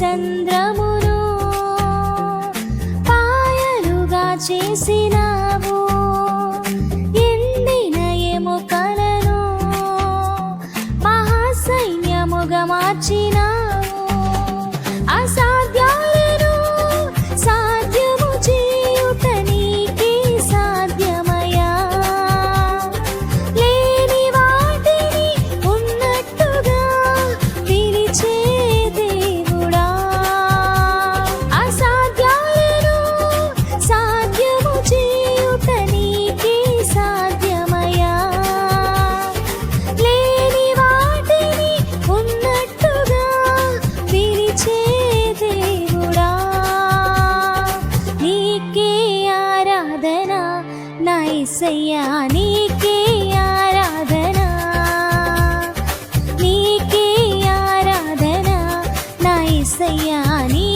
సంద్రమును పాయలుగా చేసినావు, ఎండిన ఎముకలను మహాసైన్యముగా మార్చినావు. అసాధ్యాలను సాధ్యము చేయుట నీకే సాధ్యమయ్యా. లేని వాటిని ఉన్నట్టుగా పిలిచే దేవుడా. అసాధ్యాలను సాధ్యము చేయుట నీకే సాధ్యమయ్యా. లేని వాటిని ఉన్నట్టుగా పిలిచే దేవుడా. నీకే ఆరాధన నా యేసయ్యా, నీకే ఆరాధన, నీకే ఆరాధన నా యేసయ్యా, నీ